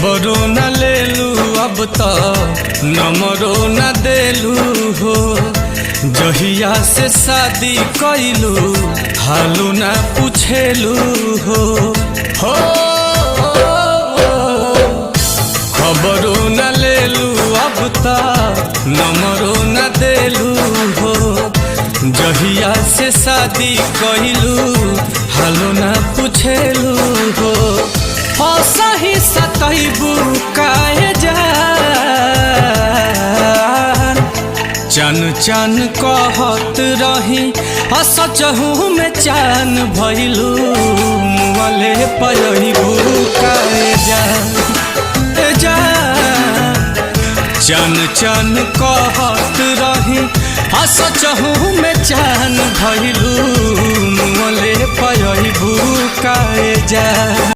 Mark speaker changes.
Speaker 1: खबरों न लेलू अब तो नंबरों न देलू हो। जहिया से शादी कैलू हालू न पूछेलू हो। खबरों न लेलू अब तो नंबरों न देलू हो। जहिया से शादी कैलू हालू न पूछेलू हो। सही सतैबू काहे जान चन चन कहत रही सचहू में चान भइलू मुँहले पयबू काहे जान चन चन कहत रही सचहू में चान भइलू मुँहले पयबू काहे जान।